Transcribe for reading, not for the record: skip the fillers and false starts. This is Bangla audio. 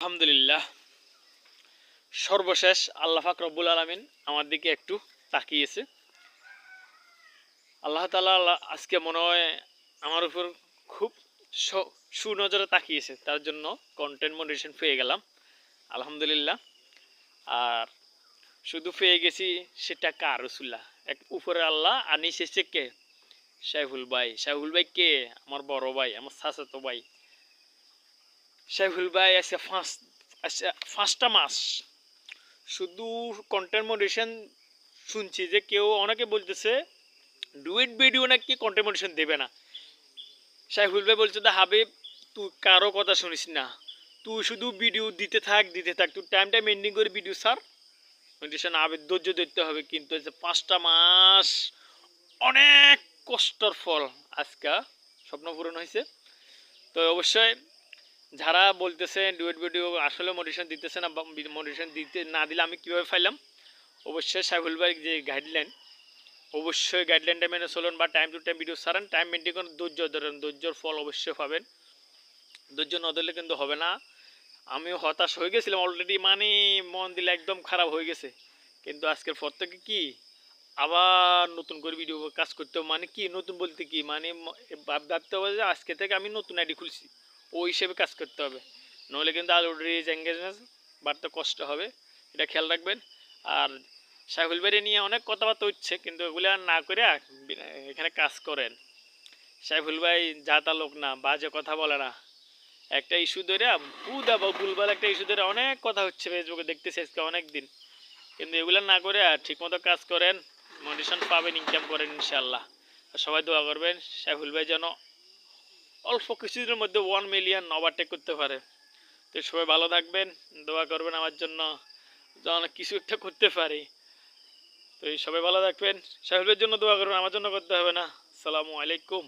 আলহামদুলিল্লাহ, সর্বশেষ আল্লাহ পাক রব্বুল আলামিন আমার দিকে একটু তাকিয়েছে। আল্লাহ তাআলা আজকে মনে হয় আমার উপর খুব সুনজরে তাকিয়েছে, তার জন্য কন্টেন্ট মনিটেশন পেয়ে গেলাম আলহামদুলিল্লাহ। আর শুধু পেয়ে গেছি সেটা কার রসুল্লাহ, এক উপরে আল্লাহ আর নিচে কে? সাইফুল ভাই। সাইফুল ভাই কে? আমার বড় ভাই, আমার চাচাতো ভাই। সাইফুল ভাই আজকে পাঁচটা মাস শুধু কন্টেন্ট মডারেশন শুনছি যে কেউ অনেকে বলতেছে ডুয়েট ভিডিও নাকি কন্টেন্ট মডারেশন দেবে না। সাইফুল ভাই বলছে তো হাবিব, তুই কারো কথা শুনিস না, তুই শুধু ভিডিও দিতে থাক তুই টাইমটা মেনটেন করে ভিডিও ছাড়, মডারেশন আবেগ ধৈর্য ধরতে হবে। কিন্তু 5টা মাস অনেক কষ্টর ফল আজকে স্বপ্ন পূরণ হয়েছে। তো অবশ্যই যারা বলতেছে ডুয়েট ভিডিও আসলে মডারেশন দিতেছে না, মডারেশন দিতে না দিলে আমি কীভাবে পাইলাম, অবশ্যই সাইফুল ভাই যে গাইডলাইন, অবশ্যই গাইডলাইনটা মেনে চলুন বা টাইম টু টাইম ভিডিও ছাড়েন, টাইম মেনটেন করুন, ধৈর্য ধরেন, ধৈর্যর ফল অবশ্যই পাবেন। ধৈর্য না ধরলে কিন্তু হবে না। আমিও হতাশ হয়ে গেছিলাম অলরেডি, মানে মন দিলে একদম খারাপ হয়ে গেছে। কিন্তু আজকের পর থেকে কি আবার নতুন করে ভিডিও কাজ করতে হবে। মানে কি নতুন বলতে কি, মানে ভাবতে হবে যে আজকে থেকে আমি নতুন আইডি খুলছি, ওই হিসেবে কাজ করতে হবে। নইলে কিন্তু অলরেডি এঙ্গেজমেন্ট বাড়তে কষ্ট হবে, এটা খেয়াল রাখবেন। আর সাইফুল ভাই নিয়ে অনেক কথাবার্তা হচ্ছে, কিন্তু এগুলো না করে এখানে কাজ করেন। সাইফুল ভাই যা তা লোক না, বাজে কথা বলে না। একটা ইস্যু ধরে ভুলভাল একটা ইস্যু ধরে অনেক কথা হচ্ছে ফেসবুকে, দেখতেছি আজকে অনেক দিন। কিন্তু এগুলো না করে ঠিকমতো কাজ করেন, মোটিভেশন পাবেন, ইনকাম করেন ইনশাল্লাহ। সবাই দোয়া করবেন সাইফুল ভাই যেন অল্প কিছুদিনের মধ্যে 1 মিলিয়ন ওভারটেক করতে পারে। তো সবাই ভালো থাকবেন, দোয়া করবেন আমার জন্য যেন কিছু একটা করতে পারি। তো সবাই ভালো থাকবেন, সাইফুল ভাইয়ের জন্য দোয়া করবেন, আমার জন্য করতে হবে না। আসসালামু আলাইকুম।